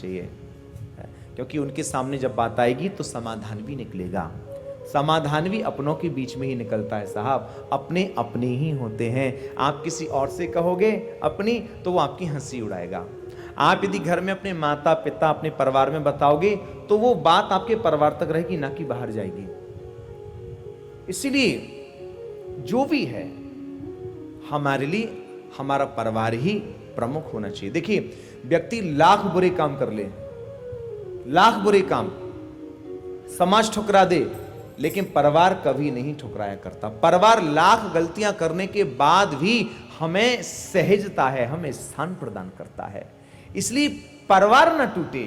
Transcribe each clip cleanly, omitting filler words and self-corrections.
चाहिए, क्योंकि उनके सामने जब बात आएगी तो समाधान भी निकलेगा। समाधान भी अपनों के बीच में ही निकलता है साहब, अपने अपने ही होते हैं। आप किसी और से कहोगे अपनी तो वो आपकी हंसी उड़ाएगा। आप यदि घर में अपने माता पिता अपने परिवार में बताओगे तो वो बात आपके परिवार तक रहेगी, ना कि बाहर जाएगी। इसीलिए जो भी है हमारे लिए हमारा परिवार ही प्रमुख होना चाहिए। देखिए, व्यक्ति लाख बुरे काम कर ले, लाख बुरे काम, समाज ठुकरा दे, लेकिन परिवार कभी नहीं ठुकराया करता। परिवार लाख गलतियां करने के बाद भी हमें सहजता है, हमें स्थान प्रदान करता है। इसलिए परिवार ना टूटे,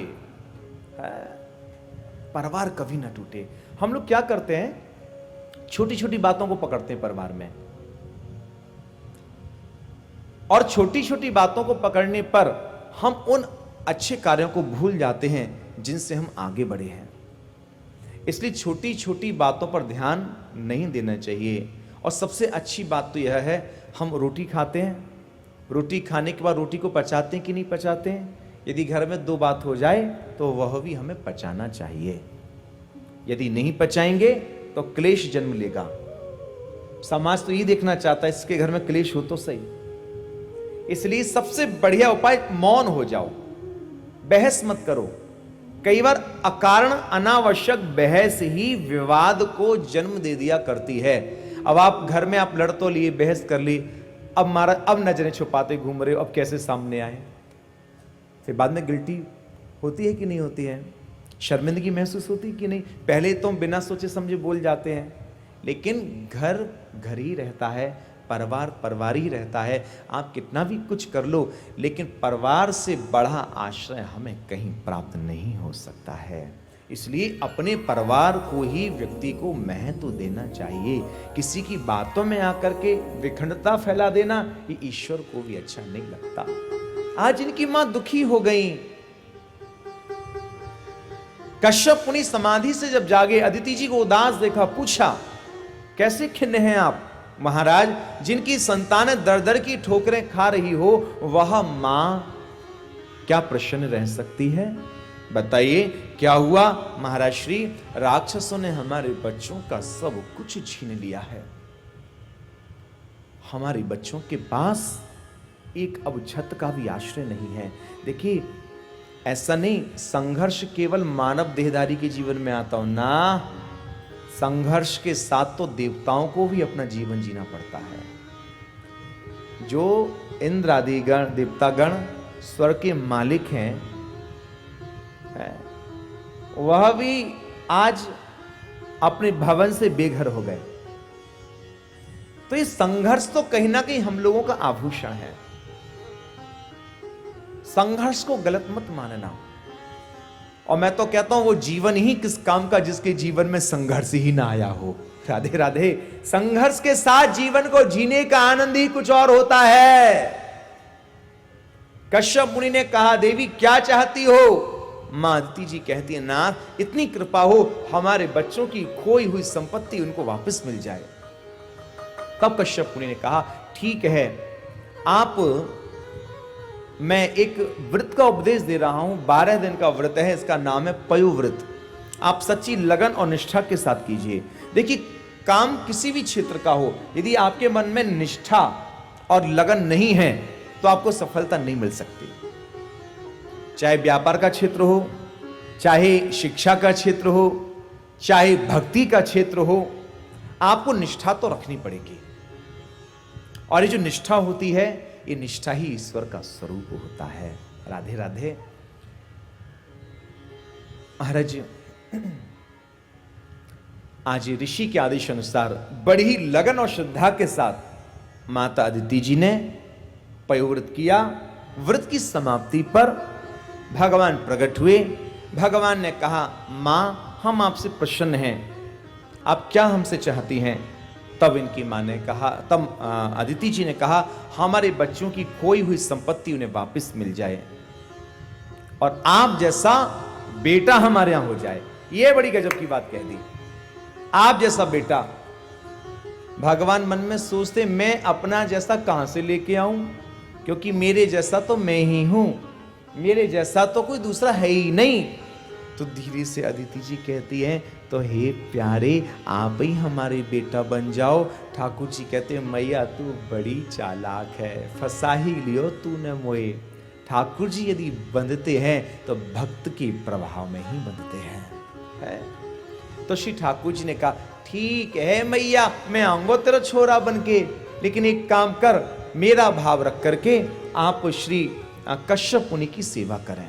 परिवार कभी ना टूटे। हम लोग क्या करते हैं, छोटी छोटी बातों को पकड़ते हैं परिवार में, और छोटी छोटी बातों को पकड़ने पर हम उन अच्छे कार्यों को भूल जाते हैं जिनसे हम आगे बढ़े हैं। इसलिए छोटी छोटी बातों पर ध्यान नहीं देना चाहिए। और सबसे अच्छी बात तो यह है, हम रोटी खाते हैं, रोटी खाने के बाद रोटी को पचाते हैं कि नहीं पचाते हैं। यदि घर में दो बात हो जाए तो वह भी हमें पचाना चाहिए। यदि नहीं पचाएंगे तो क्लेश जन्म लेगा। समाज तो ये देखना चाहता है इसके घर में क्लेश हो तो सही। इसलिए सबसे बढ़िया उपाय मौन हो जाओ, बहस मत करो। कई बार अकारण अनावश्यक बहस ही विवाद को जन्म दे दिया करती है। अब आप घर में आप लड़ तो लिए, बहस कर ली, अब नजरें छुपाते घूम रहे हो, अब कैसे सामने आए। फिर बाद में गिल्टी होती है कि नहीं होती है, शर्मिंदगी महसूस होती है कि नहीं। पहले तो बिना सोचे समझे बोल जाते हैं, लेकिन घर घर ही रहता है, परिवार परिवार ही रहता है। आप कितना भी कुछ कर लो, लेकिन परिवार से बड़ा आश्रय हमें कहीं प्राप्त नहीं हो सकता है। इसलिए अपने परिवार को ही व्यक्ति को महत्व देना चाहिए। किसी की बातों में आकर के विखंडता फैला देना ये ईश्वर को भी अच्छा नहीं लगता। आज इनकी मां दुखी हो गई। कश्यप मुनि समाधि से जब जागे, अदिति जी को उदास देखा, पूछा कैसे खिन्न हैं आप। महाराज, जिनकी संतान दर दर की ठोकरें खा रही हो, वह मां क्या प्रसन्न रह सकती है। बताइए क्या हुआ। महाराज श्री, राक्षसों ने हमारे बच्चों का सब कुछ छीन लिया है। हमारे बच्चों के पास एक अब छत का भी आश्रय नहीं है। देखिए, ऐसा नहीं संघर्ष केवल मानव देहधारी के जीवन में आता हो ना, संघर्ष के साथ तो देवताओं को भी अपना जीवन जीना पड़ता है। जो इंद्र आदि गण देवतागण स्वर्ग के मालिक हैं, वह भी आज अपने भवन से बेघर हो गए। तो ये संघर्ष तो कहीं ना कहीं हम लोगों का आभूषण है। संघर्ष को गलत मत मानना। और मैं तो कहता हूं वो जीवन ही किस काम का जिसके जीवन में संघर्ष ही ना आया हो। राधे राधे। संघर्ष के साथ जीवन को जीने का आनंद ही कुछ और होता है। कश्यप मुनि ने कहा, देवी क्या चाहती हो। मां अदिति जी कहती है, नाथ इतनी कृपा हो हमारे बच्चों की खोई हुई संपत्ति उनको वापस मिल जाए। तब कश्यप मुनि ने कहा, ठीक है, आप मैं एक व्रत का उपदेश दे रहा हूं, 12 दिन का व्रत है, इसका नाम है पयु व्रत। आप सच्ची लगन और निष्ठा के साथ कीजिए। देखिए, काम किसी भी क्षेत्र का हो, यदि आपके मन में निष्ठा और लगन नहीं है तो आपको सफलता नहीं मिल सकती। चाहे व्यापार का क्षेत्र हो, चाहे शिक्षा का क्षेत्र हो, चाहे भक्ति का क्षेत्र हो, आपको निष्ठा तो रखनी पड़ेगी। और ये जो निष्ठा होती है, ये निष्ठा ही ईश्वर का स्वरूप होता है। राधे राधे। महाराज, आज ऋषि के आदेश अनुसार बड़ी लगन और श्रद्धा के साथ माता अदिति जी ने पयोव्रत किया। व्रत की समाप्ति पर भगवान प्रकट हुए। भगवान ने कहा, मां हम आपसे प्रसन्न हैं, आप क्या हमसे चाहती हैं। तब इनकी मां ने कहा, तब अदिति जी ने कहा, हमारे बच्चों की खोई हुई संपत्ति उन्हें वापस मिल जाए और आप जैसा बेटा हमारे यहां हो जाए। यह बड़ी गजब की बात कह दी, आप जैसा बेटा। भगवान मन में सोचते, मैं अपना जैसा कहां से लेके आऊं, क्योंकि मेरे जैसा तो मैं ही हूं। मेरे जैसा तो कोई दूसरा है ही नहीं। तो धीरे से अदिति जी कहती हैं, तो हे प्यारे, आप ही हमारे बेटा बन जाओ। ठाकुर जी कहते हैं, मैया तू बड़ी चालाक है, फंसा ही लियो तूने मोए। ठाकुर जी यदि बंधते हैं तो भक्त के प्रभाव में ही बंधते हैं, है? तो श्री ठाकुर जी ने कहा, ठीक है मैया, मैं आऊंगा तेरा छोरा बन के, लेकिन एक काम कर, मेरा भाव रख करके आप श्री कश्यप मुनि की सेवा करें।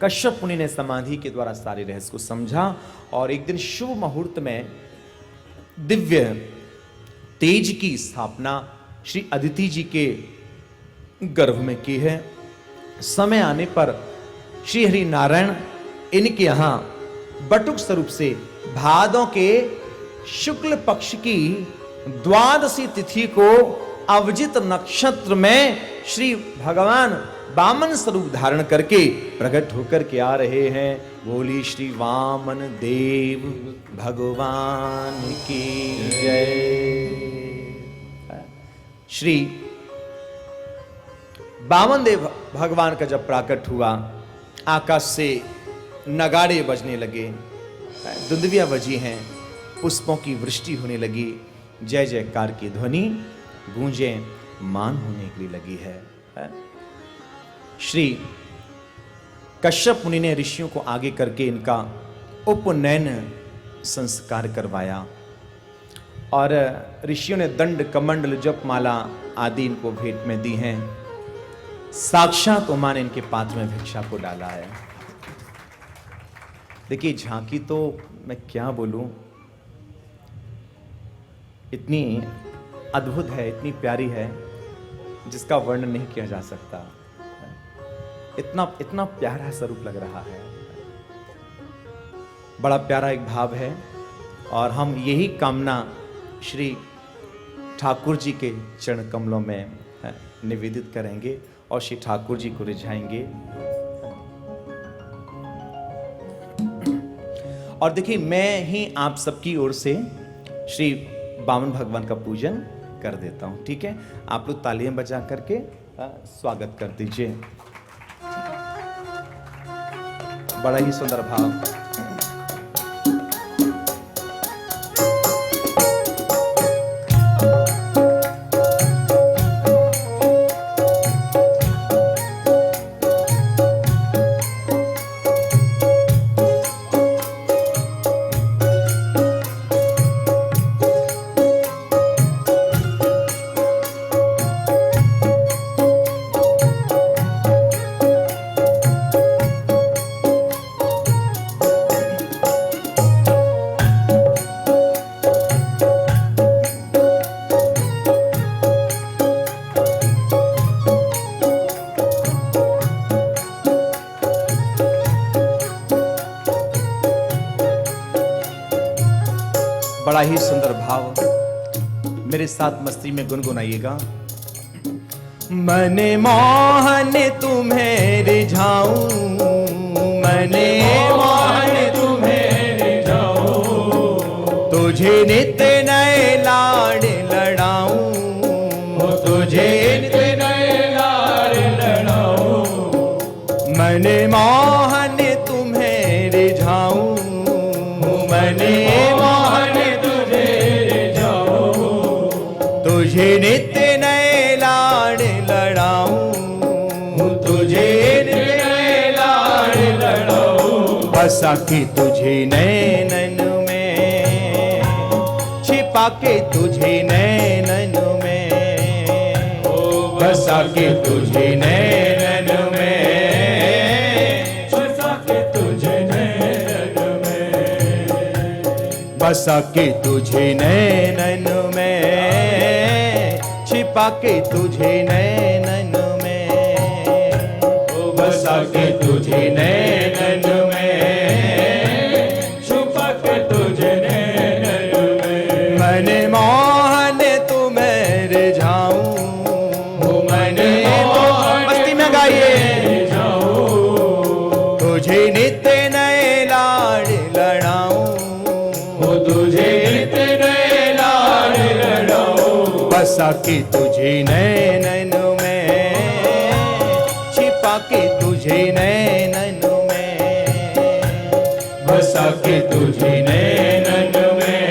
कश्यप मुनि ने समाधि के द्वारा सारे रहस्य को समझा और एक दिन शुभ मुहूर्त में दिव्य तेज की स्थापना श्री अदिति जी के गर्भ में की है। समय आने पर श्री हरि नारायण इनके यहां बटुक स्वरूप से भादों के शुक्ल पक्ष की द्वादशी तिथि को अवजित नक्षत्र में श्री भगवान वामन स्वरूप धारण करके प्रकट होकर के आ रहे हैं। बोली श्री वामन देव भगवान की जय। श्री वामन देव भगवान का जब प्राकट हुआ, आकाश से नगाड़े बजने लगे, दुंदुभियां बजी हैं, पुष्पों की वृष्टि होने लगी, जय जयकार की ध्वनि गूंजे मान होने के लिए लगी है। श्री कश्यप मुनि ने ऋषियों को आगे करके इनका उपनयन संस्कार करवाया और ऋषियों ने दंड कमंडल जपमाला आदि इनको भेंट में दी हैं। साक्षात उमा ने इनके पात्र में भिक्षा को डाला है। देखिए झांकी तो मैं क्या बोलूं, इतनी अद्भुत है, इतनी प्यारी है, जिसका वर्णन नहीं किया जा सकता। इतना इतना प्यारा स्वरूप लग रहा है, बड़ा प्यारा एक भाव है। और हम यही कामना श्री ठाकुर जी के चरण कमलों में निवेदित करेंगे और श्री ठाकुर जी को रिझाएंगे। और देखिए, मैं ही आप सबकी ओर से श्री वामन भगवान का पूजन कर देता हूं, ठीक है? आप लोग तालियां बजा करके स्वागत कर दीजिए। बड़ा ही सुंदर भाव। बड़ा ही सुंदर भाव, मेरे साथ मस्ती में गुनगुनाइएगा। मने मोहन तुम्हें रिझाऊं, मने मोहन तुम्हें रिझाऊं, तुझे नित्य नए लाड़ लड़ाऊं, तुझे नित्य नए लाड़ लड़ाऊं। मने मोहन तुम्हें रिझाऊं, मने तुझे नित्य नए लाड़ लड़ाऊं, तुझे नित्य नए लाड़ लड़ाऊं। बसा के तुझे नैनन में, छिपा के तुझे नैनन में, बसा के तुझे नैनन में, बसा के तुझे नैनन में, बसा के तुझे नैनन में, छिपा के तुझे नैनन में, बसा के तुझे नैनन में, छुपा के तुझे नैनन में। मने मोहन तुम्हें रिझाऊं, मने मोहन मस्ती में गाइए, तुझे नित्य नए लाड़ लड़ाऊं, तुझे नित्य नए लाड़ लड़ाऊं। बसा के तुझे नैनन में, छिपा के के तुझे नैनन में,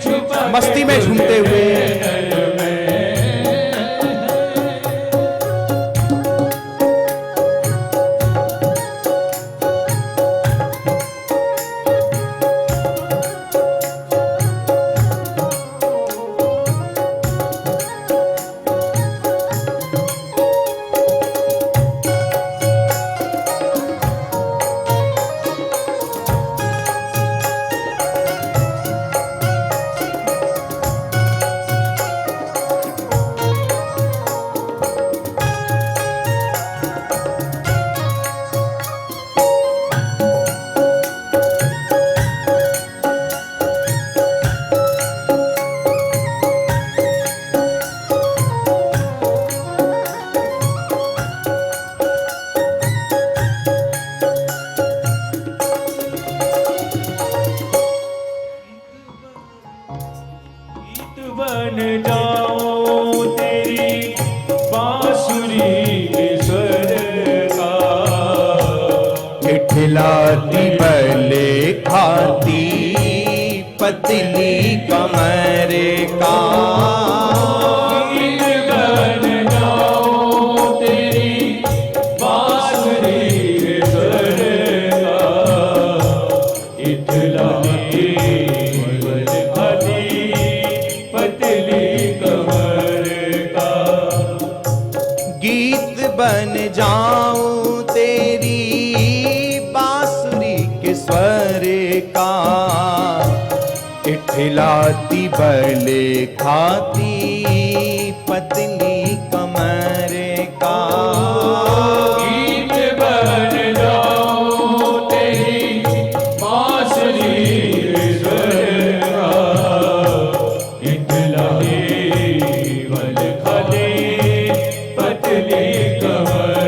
छुपा मस्ती में झूमते हुए बन जाऊं तेरी बांसुरी के स्वर का, खिलाती बले खाती पतली कमर का, गीत बन जाऊं तेरी बांसुरी के स्वर का, इठलाती बल खाती पतली कमर का, गीत बन जाऊं तेरी बांसुरी के स्वर का, इठलाती बले खाती पतली कमर का, गीत बन जाऊं तेरी बांसुरी के स्वर का, इठलाती बल खाती पतली कमर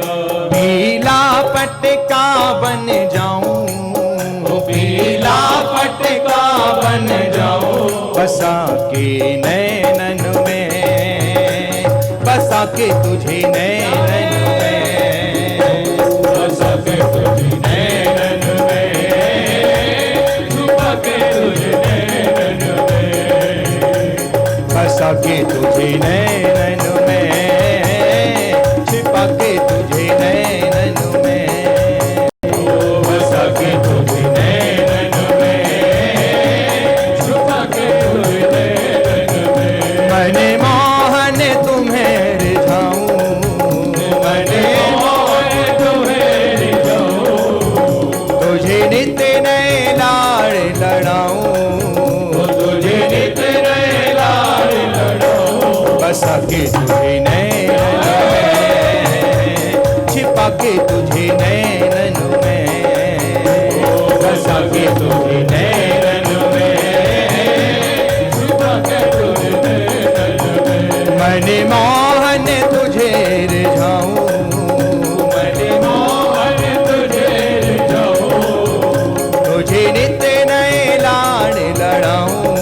का, पीला पटका बन जाऊं, पीला पटका बन जाऊं, बसा के नैनन में, बसा के तुझे नैनन में, बसा के तुझे नैनन में, छुपा के तुझे नैनन में, बसा के तुझे नैनन में, छिपा के तुझे नैनन में, बसा के तुझे नैनन में, छुपा के तुझे नैनन में, मने मोहन तुम्हें रिझाऊं, मने मोहन तुम्हें रिझाऊं, तुझे नित नए लाड़ लड़ाऊं, तुझे नित नए लाड़ लड़ाऊं, बसा के तुझे नैनन में, छिपा के तुझे नैनन में, बसा के तुझे नैनन में, छुपा के तुझे नैनन में, मने मोहन तुझे रिझाऊं, मने मोहन तुझे रिझाऊं, तुझे नित नए लाड़ लड़ाऊं,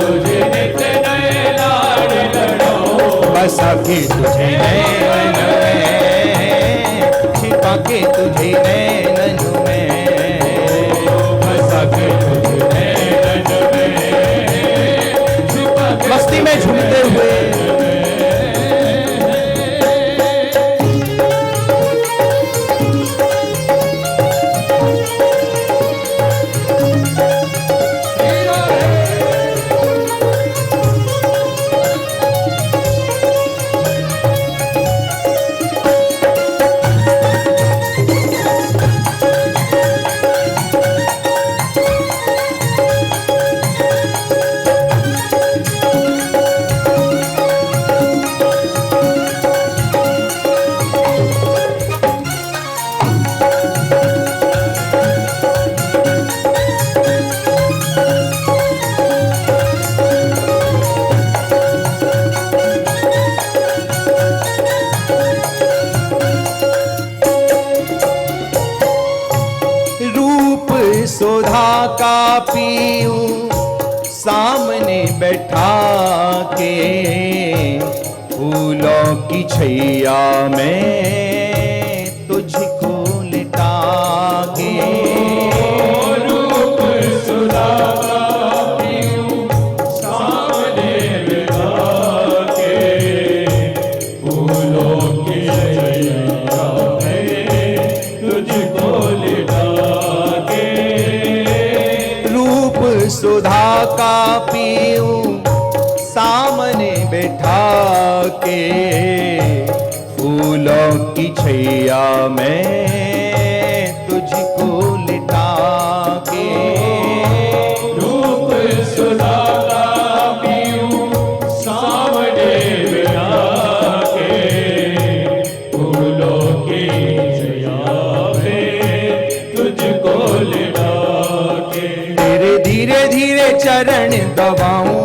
तुझे नित नए लाड़ लड़ाऊं, बसा के तुझे नैनन में, छिपा के तुझे नैनन में, बसा के तुझे नैनन में, छुपा के मस्ती में झूमते हुए सुधा का पीऊं सामने बैठा के, फूलों की छैया में तुझको लिटा के, लिठा के, फूलों की छैया में तुझको लिटा के। रूप सुलागा पीऊं सावने बिना के, फूलों की छैया में तुझको लिटा के। तेरे धीरे धीरे चरण दबाऊं,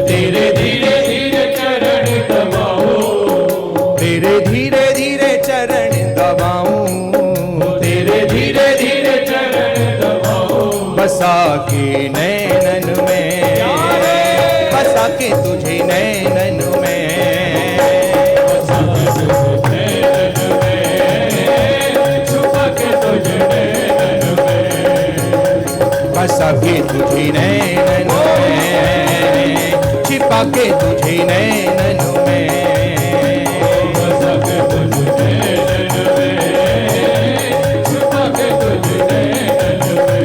तेरे धीरे धीरे चरण दबाऊं, तेरे धीरे धीरे चरण दबाऊं, तेरे धीरे धीरे चरण दबाऊं। बसा के नैनन में, बसा के तुझे नैनन में, छुपा के तुझे नैनन में, बसा के तुझे नैनन में, छिपा के तुझे नैनन में। बसा के तुझे नैनन में, छुपा के तुझे नैनन में।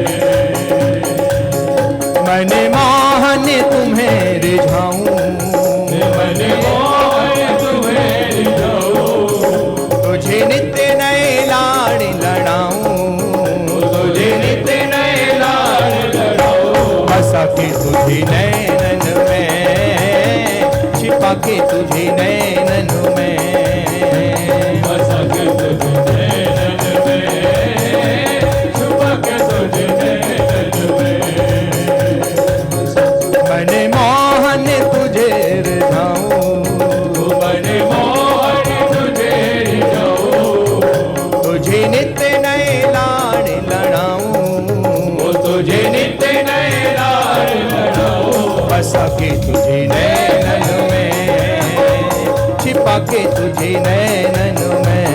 मन मोहन तुम्हें रिझाऊं, मन मोहन तुम्हें रिझाऊं, तुझे नित्य नए लाड़ लड़ाऊं, तुझे नित्य नए लाड़ लड़ाऊं। बसा के तुझे नैनन में, छिपा के तुझे नैनन में। बसा के तुझे नैनन में, छुपा के तुझे नैनन में। मन मोहन तुझे रिझाऊं, मन मोहन तुझे रिझाऊं, तुझे नित्य नए लाड़ लड़ाऊं, तुझे नित्य नए लाड़ लड़ाऊं। बसा के तुझे नैनन में, छिपा के तुझे नैनन में।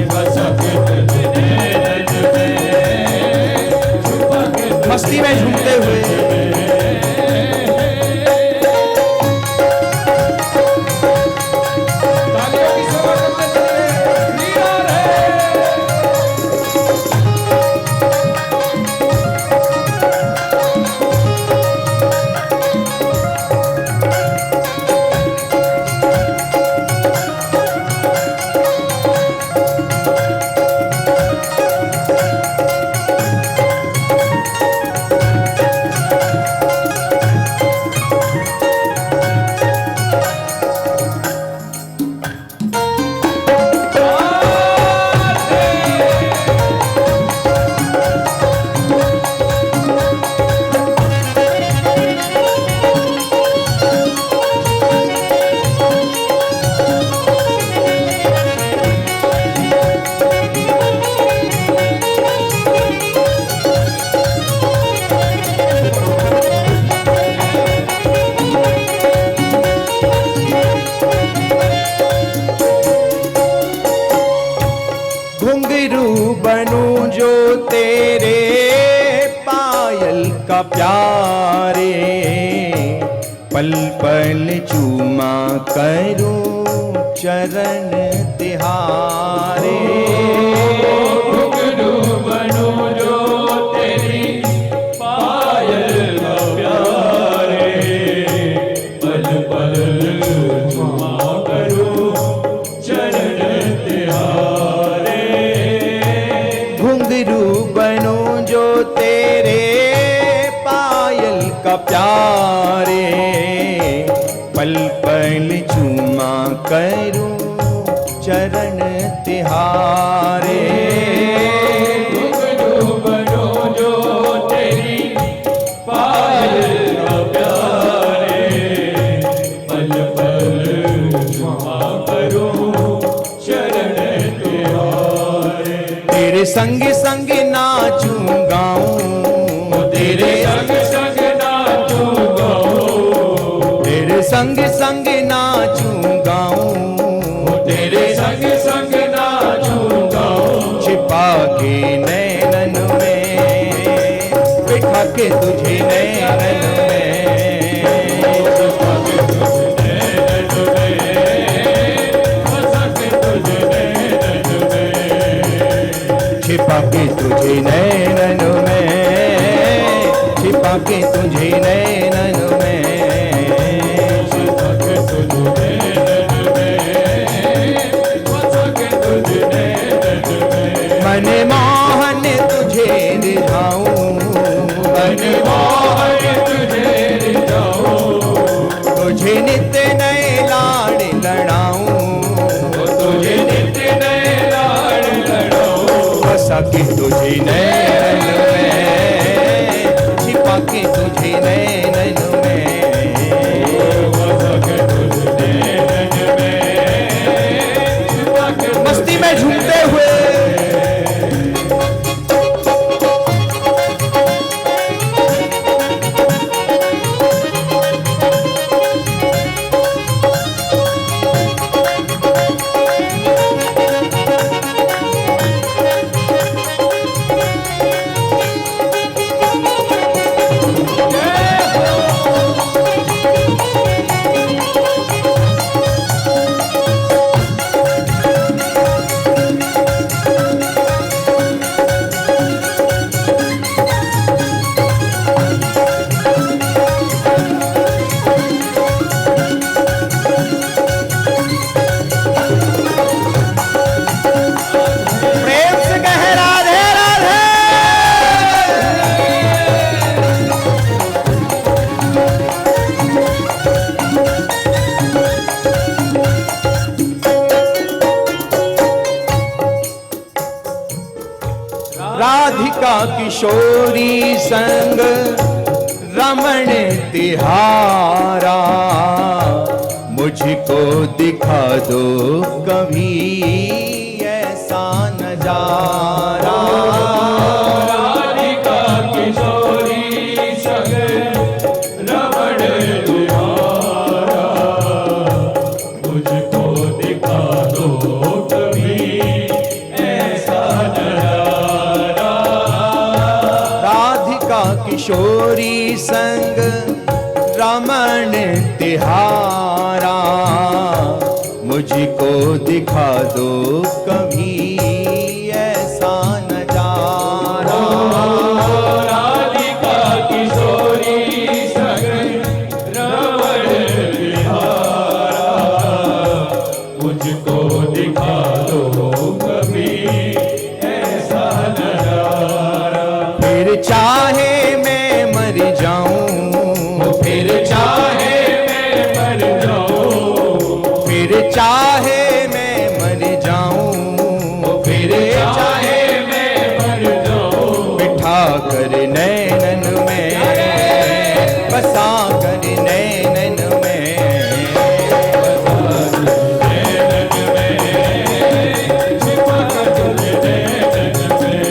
बसा के तुझे नैनन में, छुपा के तुझे मस्ती में झूमते हुए तालियों की शोभा करते चले लीला रे। घुंघरू बनूं जो तेरे पायल का प्यारे, पल पल चूमा करूं चरण तिहारे। घुंघरू बनूं जो तेरी पायल का प्यारे, पल पल चुमा करूं चरण तिहारे। घुंघरू बनूं जो तेरे पायल का प्यारे, पल पल चूमा करूं चरण तिहारे। घुंघरू बनूं जो तेरी पायल का प्यारे, पल पल चुमा करूं चरण तिहारे। तेरे संग संग नाचूं गाऊं, तेरे संग संग नाचूं गाऊं, तेरे संग संग नाचूं गाऊं, तेरे संग संग नाचूं गाऊं। छिपा के नैनन में, बिठा के तुझे नैनन में। छुपा के तुझे नैनन में, बसा के तुझे नैनन में। छिपा के तुझे नैनन में, छिपा के तुझे नैनन में। बसा के तुझे नैनन में, छिपा के तुझे नैनन में, बसा के तुझे नैनन में, छिपा के मस्ती में झूमते हुए राधिका किशोरी संग रमण तिहारा, मुझको दिखा दो कभी ऐसा नजारा। राधिका किशोरी संग रमण तिहारा, मुझको दिखा दो कभी ऐसा नजारा। राधिका किशोरी संग रमण तिहारा, मुझको दिखा दो कभी ऐसा नजारा। राधिका किशोरी संग रमण तिहारा, मुझको दिखा दो कभी ऐसा नजारा। फिर चाहे मैं मर जाऊं, फिर चाहे मैं मर जाऊं, फिर चाहे मैं मर जाऊं, फिर चाहे मैं मर जाऊं, बिठा कर नैनन में, बसा कर नैनन में, नैनन में, छिपा तुझे नैनन में,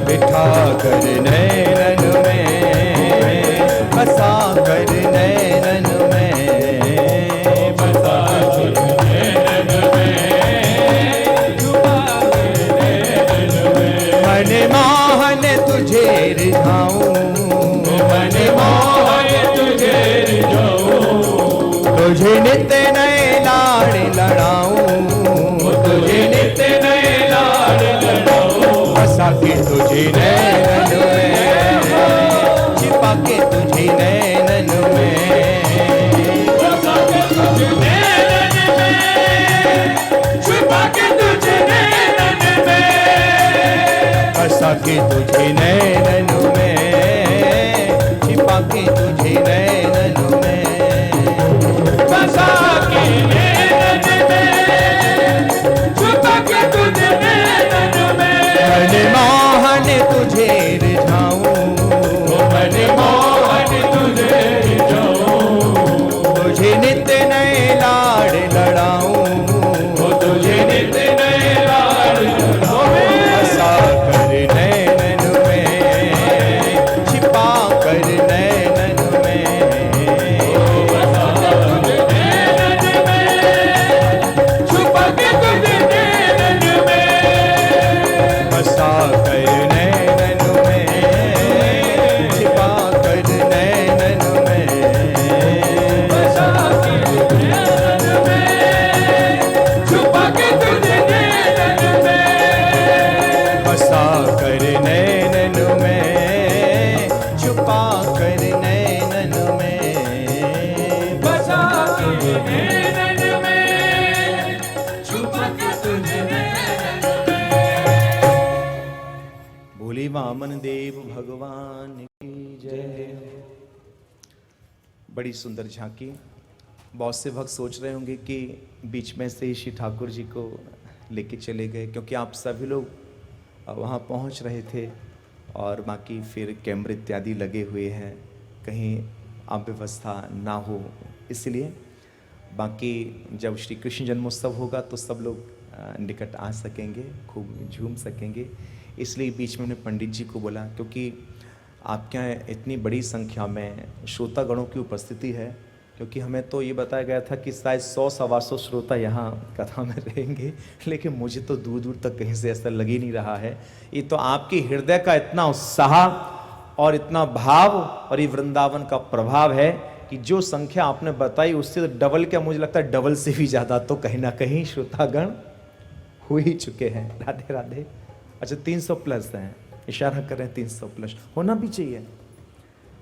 बिठा कर नैनन में, बसा कर नैनन में, बसा तुझे नैनन में, छुपा के नैनन में। मन मोहन तुझे रिझाऊं, मन मोहन तुझे रिझाऊं, तुझे नित्य नए लाड़ लड़ाऊं, तुझे नित्य नए लाड लड़ाऊं। बसा के तुझे नैनन में, छिपा के तुझे नैनन में, बसा के तुझे नैनन में, छुपा के तुझे नैनन में, बसा के तुझे नैनन में, छिपा के तुझे नैनन में, बसा के नैनन में, छुपा के तुझे नैनन में। मन मोहन तुझे रिझाऊं, मन मोहन तुझे रिझाऊं, तुझे नित्य नए लाड़ लड़ाऊं, तुझे नित्य नए लाड लड़ाऊं। बसा कर नैनन में, छिपा कर नैनन में, बसा तुझे नैनन में, छुपा के तुझे नैनन में, बसा कर नैनन में, छिपा कर नैनन में, बसा के नैनन में, छुपा के तुझे नैनन में, बसा कर नैनन में, छुपा कर नैनन में, बसा के नैनन में, छुपा के तुझे नैनन में। भोले वामन देव भगवान की जय। बड़ी सुंदर झांकी। बहुत से भक्त सोच रहे होंगे कि बीच में से श्री ठाकुर जी को लेके चले गए, क्योंकि आप सभी लोग वहाँ पहुँच रहे थे और बाकी फिर कैमरे इत्यादि लगे हुए हैं, कहीं अव्यवस्था ना हो इसलिए। बाकी जब श्री कृष्ण जन्मोत्सव होगा तो सब लोग निकट आ सकेंगे, खूब झूम सकेंगे। इसलिए बीच में उन्हें पंडित जी को बोला, क्योंकि आपके यहाँ इतनी बड़ी संख्या में श्रोतागणों की उपस्थिति है, क्योंकि हमें तो ये बताया गया था कि शायद 100-125 श्रोता यहाँ कथा में रहेंगे, लेकिन मुझे तो दूर दूर तक कहीं से ऐसा लग ही नहीं रहा है। ये तो आपके हृदय का इतना उत्साह और इतना भाव और ये वृंदावन का प्रभाव है कि जो संख्या आपने बताई उससे तो डबल, क्या मुझे लगता है डबल से भी ज़्यादा तो कहीं ना कहीं श्रोतागण हो ही चुके हैं। राधे राधे। अच्छा 300 प्लस हैं, इशारा कर रहे हैं 300 प्लस होना भी चाहिए।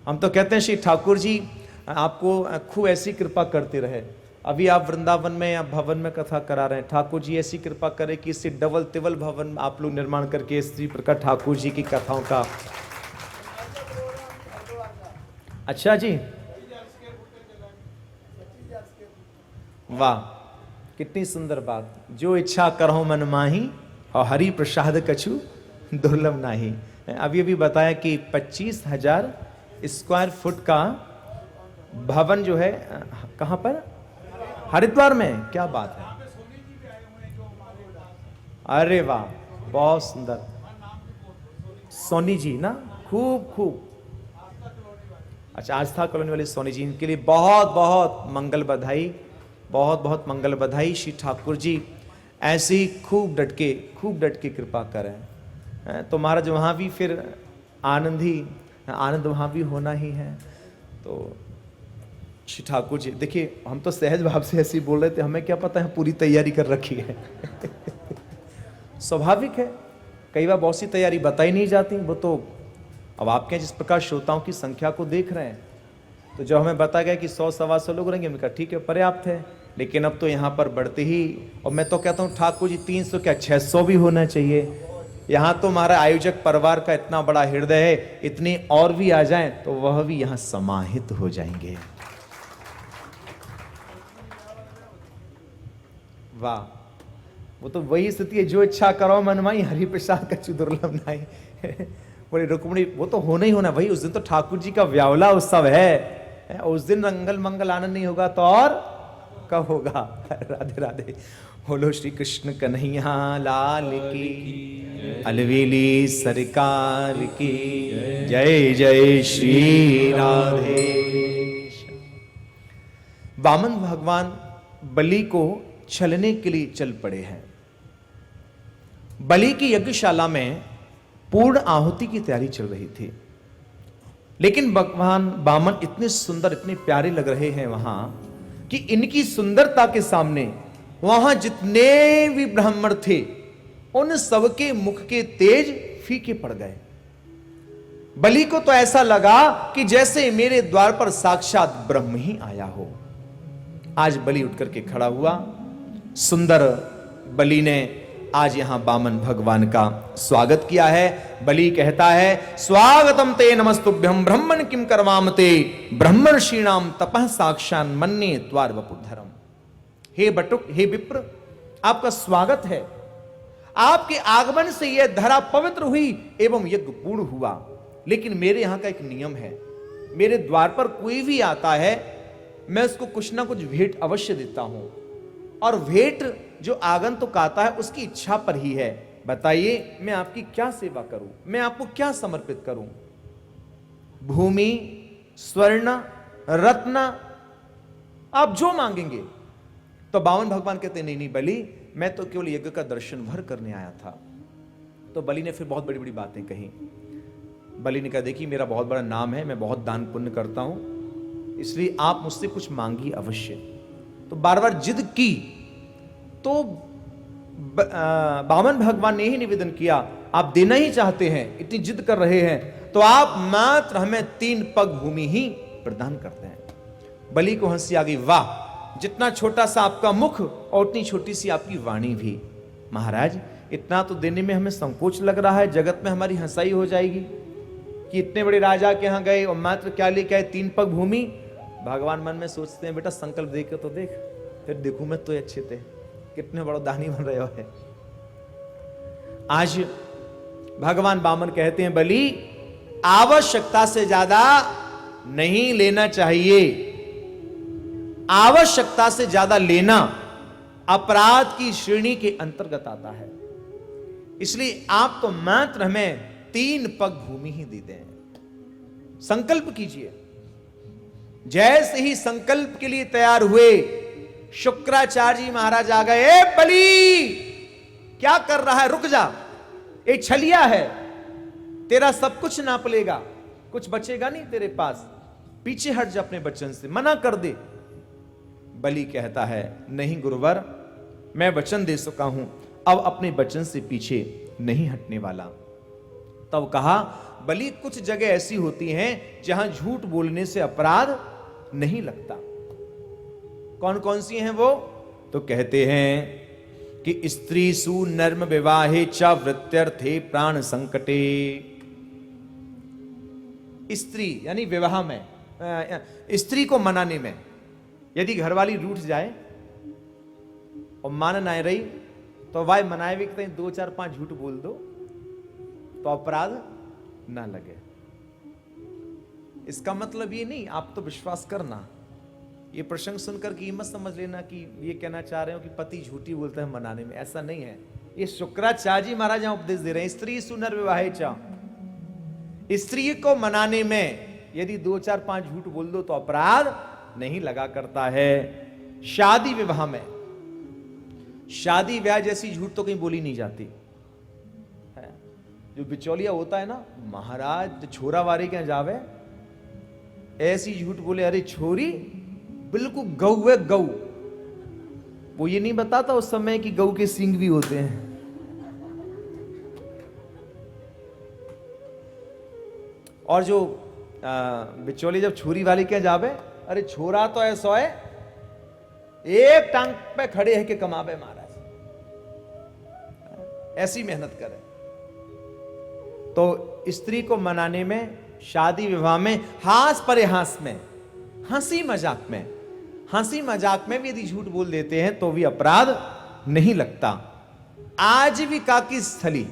हम तो कहते हैं श्री ठाकुर जी आपको खूब ऐसी कृपा करते रहे। अभी आप वृंदावन में या भवन में कथा करा रहे हैं, ठाकुर जी ऐसी कृपा करे कि इससे डबल तिबल भवन आप लोग निर्माण करके इसी प्रकार ठाकुर जी की कथाओं का। अच्छा जी, वाह कितनी सुंदर बात। जो इच्छा करहो मन माही और हरि प्रसाद कछु दुर्लभ नाही। अभी अभी बताया कि 25,000 स्क्वायर फुट का भवन जो है कहां पर, हरिद्वार में। क्या बात है, अरे वाह बहुत सुंदर। सोनी जी ना, खूब खूब। अच्छा आस्था कॉलोनी वाले सोनी जी, इनके लिए बहुत बहुत मंगल बधाई, बहुत बहुत मंगल बधाई। श्री ठाकुर जी ऐसे ही खूब डट के कृपा करें। तो महाराज वहाँ भी फिर आनंद वहाँ भी होना ही है। तो श्री ठाकुर जी देखिए, हम तो सहज भाव से ऐसे ही बोल रहे थे, हमें क्या पता है पूरी तैयारी कर रखी है। स्वाभाविक है, कई बार बहुत सी तैयारी बताई नहीं जाती। वो तो अब आपके जिस प्रकार श्रोताओं की संख्या को देख रहे हैं, तो जब हमें बताया गया कि 100-125 लोग रहेंगे, हमने कहा ठीक है पर्याप्त है। लेकिन अब तो यहाँ पर बढ़ते ही, और मैं तो कहता हूँ ठाकुर जी 300 क्या 600 भी होना चाहिए। यहाँ तो हमारा आयोजक परिवार का इतना बड़ा हृदय है, इतनी और भी आ जाएं तो वह भी यहाँ समाहित हो जाएंगे। वाह, वो तो वही स्थिति है, जो इच्छा करो मन माई हरि प्रसाद कछु दुर्लभ नाही। बोले रुक्मणी वो तो होना ही होना भाई, उस दिन तो ठाकुर जी का व्यावला उत्सव है, उस दिन रंगल मंगल आनंद नहीं होगा तो और कब होगा। राधे राधे। बोलो श्री कृष्ण कन्हैया लाल की, अलवेली सरकार की जय जय श्री राधे। वामन भगवान बलि को छलने के लिए चल पड़े हैं। बलि की यज्ञशाला में पूर्ण आहुति की तैयारी चल रही थी, लेकिन भगवान वामन इतने सुंदर इतने प्यारे लग रहे हैं वहां कि इनकी सुंदरता के सामने वहां जितने भी ब्राह्मण थे उन सबके मुख के तेज फीके पड़ गए। बलि को तो ऐसा लगा कि जैसे मेरे द्वार पर साक्षात ब्रह्म ही आया हो। आज बलि उठकर के खड़ा हुआ। सुंदर बलि ने आज यहां वामन भगवान का स्वागत किया है। बलि कहता है स्वागतम ते नमस्तुभ्यं ब्रह्मण किम करवाम ते ब्रह्मण श्रीणाम तपः साक्षान मन्ये त्वार वपुधरम। हे बटुक, हे विप्र, आपका स्वागत है। आपके आगमन से यह धरा पवित्र हुई एवं यज्ञ पूर्ण हुआ। लेकिन मेरे यहां का एक नियम है, मेरे द्वार पर कोई भी आता है मैं उसको कुछ ना कुछ भेंट अवश्य देता हूं, और भेंट जो आगंतुक आता है उसकी इच्छा पर ही है। बताइए मैं आपकी क्या सेवा करूं, मैं आपको क्या समर्पित करूं? भूमि, स्वर्ण, रत्न, आप जो मांगेंगे। तो वामन भगवान कहते नहीं नहीं बलि, मैं तो केवल यज्ञ का दर्शन भर करने आया था। तो बलि ने फिर बहुत बड़ी बड़ी बातें कही। बलि ने कहा देखिए मेरा बहुत बड़ा नाम है, मैं बहुत दान पुण्य करता हूं, इसलिए आप मुझसे कुछ मांगिए अवश्य। तो बार बार जिद की तो वामन भगवान ने ही निवेदन किया आप देना ही चाहते हैं, इतनी जिद कर रहे हैं तो आप मात्र हमें 3 पग भूमि ही प्रदान करते हैं। बलि को हंसी आ गई, वाह जितना छोटा सा आपका मुख और उतनी छोटी सी आपकी वाणी भी। महाराज इतना तो देने में हमें संकोच लग रहा है, जगत में हमारी हंसाई हो जाएगी कि इतने बड़े राजा के यहां गए और मात्र क्या लेके आए 3 पग भूमि। भगवान मन में सोचते हैं बेटा संकल्प दे के तो देख, फिर देखूं मैं तो अच्छे थे, कितने बड़ा दानी बन रहे हो है। आज भगवान वामन कहते हैं, बलि आवश्यकता से ज्यादा नहीं लेना चाहिए। आवश्यकता से ज्यादा लेना अपराध की श्रेणी के अंतर्गत आता है। इसलिए आप तो मात्र हमें 3 पग भूमि ही दे दें। संकल्प कीजिए। जैसे ही संकल्प के लिए तैयार हुए, शुक्राचार्य जी महाराज आ गए। ए बलि, क्या कर रहा है? रुक जा, एक छलिया है, तेरा सब कुछ नाप लेगा, कुछ बचेगा नहीं तेरे पास, पीछे हट जा अपने वचन से, मना कर दे। बलि कहता है, नहीं गुरुवर, मैं वचन दे चुका हूं, अब अपने वचन से पीछे नहीं हटने वाला। तब कहा, बलि कुछ जगह ऐसी होती हैं जहां झूठ बोलने से अपराध नहीं लगता। कौन कौन सी हैं वो? तो कहते हैं कि स्त्री सु नर्म विवाहे च वृत्यर्थे प्राण संकटे। स्त्री यानी विवाह में, स्त्री को मनाने में, यदि घरवाली रूठ जाए और मान ना रही तो वाई मनाए भी कहीं 2 4 5 झूठ बोल दो तो अपराध ना लगे। इसका मतलब ये नहीं, आप तो विश्वास करना, ये प्रसंग सुनकर कि मत समझ लेना कि ये कहना चाह रहे हो कि पति झूठी बोलता है मनाने में, ऐसा नहीं है। ये शुक्राचार्य जी महाराज यहां उपदेश दे रहे हैं, स्त्री सुनर विवाहे चा, स्त्री को मनाने में यदि 2 4 5 झूठ बोल दो तो अपराध नहीं लगा करता है। शादी विवाह में, शादी ब्याह जैसी झूठ तो कहीं बोली नहीं जाती है। जो बिचौलिया होता है ना महाराज, छोरा वारी के जावे ऐसी झूठ बोले, अरे छोरी बिल्कुल गऊ है गऊ। वो ये नहीं बताता उस समय कि गऊ के सींग भी होते हैं। और जो बिचौली जब छोरी वाली क्या जावे, अरे छोरा तो ऐसा है एक टांग पे खड़े है कि कमावे महाराज, ऐसी मेहनत करे। तो स्त्री को मनाने में, शादी विवाह में, हास परिहास में, हंसी मजाक में, हंसी मजाक में भी यदि झूठ बोल देते हैं तो भी अपराध नहीं लगता। आजीविका की स्थली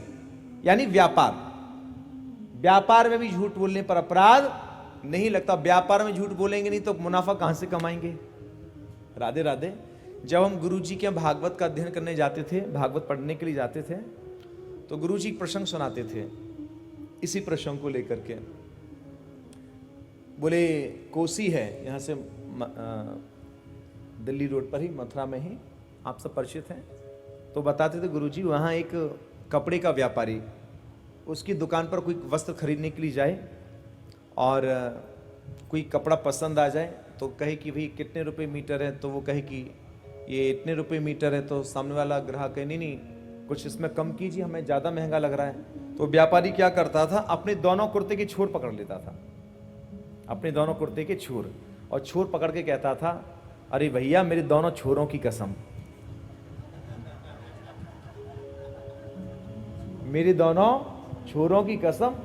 यानी व्यापार, व्यापार में भी झूठ बोलने पर अपराध नहीं लगता। व्यापार में झूठ बोलेंगे नहीं तो मुनाफा कहां से कमाएंगे? राधे राधे। जब हम गुरुजी के भागवत का अध्ययन करने जाते थे, भागवत पढ़ने के लिए जाते थे, तो गुरुजी प्रसंग सुनाते थे इसी प्रसंग को लेकर के। बोले कोसी है यहाँ से दिल्ली रोड पर ही, मथुरा में ही, आप सब परिचित हैं। तो बताते थे गुरुजी वहाँ एक कपड़े का व्यापारी उसकी दुकान पर कोई वस्त्र खरीदने के लिए जाए और कोई कपड़ा पसंद आ जाए तो कहे कि भाई कितने रुपए मीटर है, तो वो कहे कि ये इतने रुपए मीटर है, तो सामने वाला ग्राहक कहे नहीं कुछ इसमें कम कीजिए, हमें ज़्यादा महंगा लग रहा है। तो व्यापारी क्या करता था, अपने दोनों कुर्ते की छोर पकड़ लेता था, अपने दोनों कुर्ते के छोर, और छोर पकड़ के कहता था, अरे भैया मेरे दोनों छोरों की कसम, मेरे दोनों छोरों की कसम,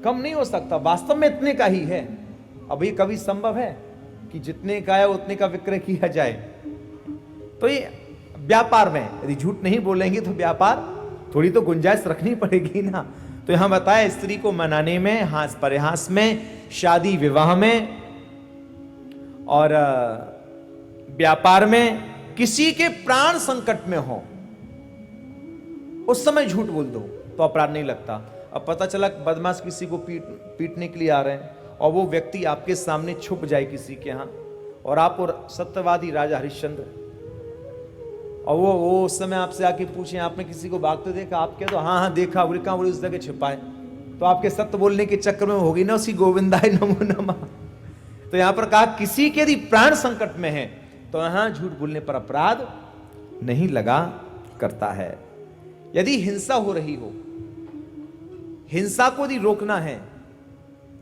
कम नहीं हो सकता, वास्तव में इतने का ही है। अब ये कभी संभव है कि जितने का है उतने का विक्रय किया जाए? तो ये व्यापार में यदि झूठ नहीं बोलेंगे तो व्यापार थोड़ी तो गुंजाइश रखनी पड़ेगी ना। तो यहां बताया स्त्री को मनाने में, हास परिहास में, शादी विवाह में और व्यापार में, किसी के प्राण संकट में हो उस समय झूठ बोल दो तो अपराध नहीं लगता। अब पता चला बदमाश किसी को पीटने के लिए आ रहे हैं और वो व्यक्ति आपके सामने छुप जाए किसी के यहाँ, और आप और सत्यवादी राजा हरिश्चंद्र, और वो उस समय आपसे आके पूछे आपने किसी को भागते देखा? आप कह दो हाँ हाँ देखा, बोले कहाँ? बोले उस जगह छिपाए। तो आपके सत्य बोलने के चक्कर में होगी ना उसकी गोविंदाय नमो नमः। तो यहां पर कहा किसी के यदि प्राण संकट में है तो यहां झूठ बोलने पर अपराध नहीं लगा करता है। यदि हिंसा हो रही हो, हिंसा को यदि रोकना है,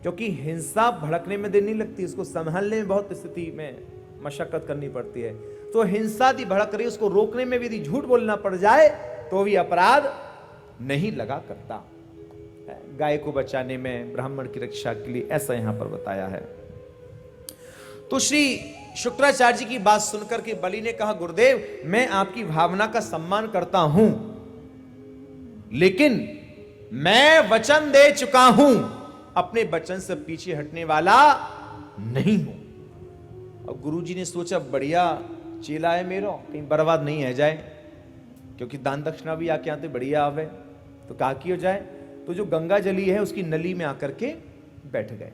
क्योंकि हिंसा भड़कने में देर नहीं लगती, इसको संभालने में बहुत स्थिति में मशक्कत करनी पड़ती है। तो हिंसा यदि भड़क रही, उसको रोकने में भी यदि झूठ बोलना पड़ जाए तो भी अपराध नहीं लगा करता। गाय को बचाने में, ब्राह्मण की रक्षा के लिए, ऐसा यहां पर बताया है। तो श्री शुक्राचार्य जी की बात सुनकर के बलि ने कहा, गुरुदेव मैं आपकी भावना का सम्मान करता हूं, लेकिन मैं वचन दे चुका हूं, अपने वचन से पीछे हटने वाला नहीं हूं। अब गुरुजी ने सोचा बढ़िया चेला है मेरा, कहीं बर्बाद नहीं है जाए, क्योंकि दान दक्षिणा भी आके आते बढ़िया आवे, तो काकी हो जाए। तो जो गंगा जली है उसकी नली में आकर के बैठ गए।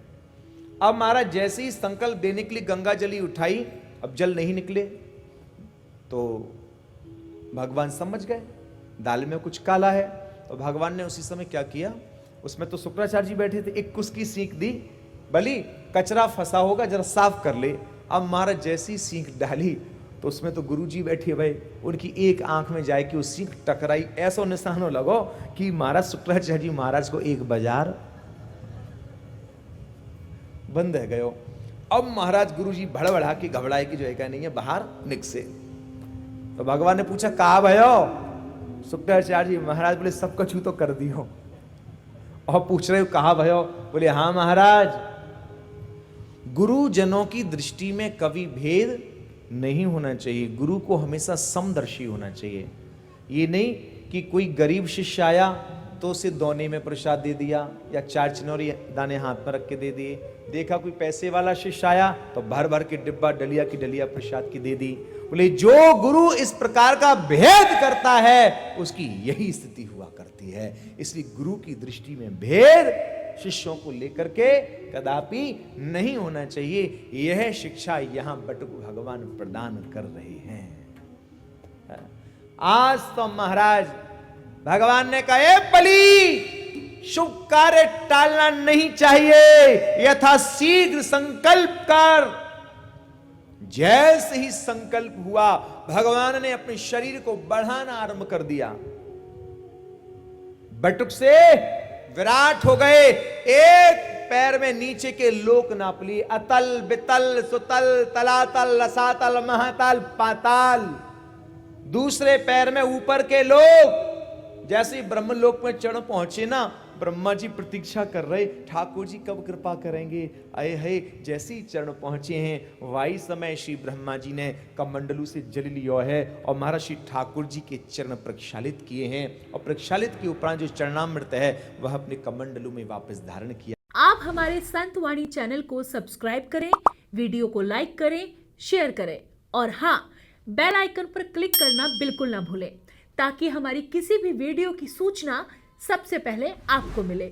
अब महाराज जैसे ही संकल्प देने के लिए गंगा जली उठाई, अब जल नहीं निकले, तो भगवान समझ गए दाल में कुछ काला है। तो भगवान ने उसी समय क्या किया, उसमें तो शुक्राचार्य जी बैठे थे, एक कुस की सीख दी, बली कचरा फंसा होगा जरा साफ कर ले। अब महाराज जैसी सीख डाली तो उसमें तो गुरुजी बैठे भाई, उनकी एक आंख में जाए कि वो सीख टकराई, ऐसा निशान हो लगो कि महाराज शुक्राचार्य जी महाराज को एक बाजार बंद है गयो। अब महाराज गुरुजी भड़बड़ा के घबराए कि जो है क्या नहीं है बाहर निकसे। तो भगवान ने पूछा कहा भयो, शुक्राचार्य जी महाराज बोले सब कछु तो कर दियो। और पूछ रहे हो कहा भयो, बोले हाँ महाराज, गुरुजनों की दृष्टि में कभी भेद नहीं होना चाहिए, गुरु को हमेशा समदर्शी होना चाहिए। ये नहीं कि कोई गरीब शिष्य आया तो उसे दोने में प्रसाद दे दिया या 4 चिनौरी दाने हाथ में रख के दे दिए, देखा कोई पैसे वाला शिष्य आया तो भर भर के डिब्बा डलिया की डलिया प्रसाद की दे दी। बोले जो गुरु इस प्रकार का भेद करता है उसकी यही स्थिति हुआ करती है। इसलिए गुरु की दृष्टि में भेद शिष्यों को लेकर के कदापि नहीं होना चाहिए। यह शिक्षा यहां बटुक भगवान प्रदान कर रहे हैं। आज तो महाराज भगवान ने कहा बलि शुभ कार्य टालना नहीं चाहिए, यथा शीघ्र संकल्प कर। जैसे ही संकल्प हुआ भगवान ने अपने शरीर को बढ़ाना आरंभ कर दिया, बटुक से विराट हो गए। एक पैर में नीचे के लोक नाप लिए, अतल बितल सुतल तलातल रसातल महातल पाताल। दूसरे पैर में ऊपर के लोक, जैसे ही ब्रह्मलोक में चढ़ पहुंचे ना, ब्रह्मा जी प्रतीक्षा कर रहे ठाकुर जी कब कृपा करेंगे। आए है जैसे ही चरण पहुंचे हैं वाही समय श्री ब्रह्मा जी ने कमंडलू से जल लिया है और महाराज श्री ठाकुर जी के चरण प्रक्षालित किए हैं, और प्रक्षालित के उपरांत जो चरणामृत है वह अपने कमंडलू में वापस धारण किया। आप हमारे संत वाणी चैनल को सब्सक्राइब करें, वीडियो को लाइक करें, शेयर करें और हाँ, बेल आइकन पर क्लिक करना बिल्कुल ना भूलें, ताकि हमारी किसी भी वीडियो की सूचना सबसे पहले आपको मिले।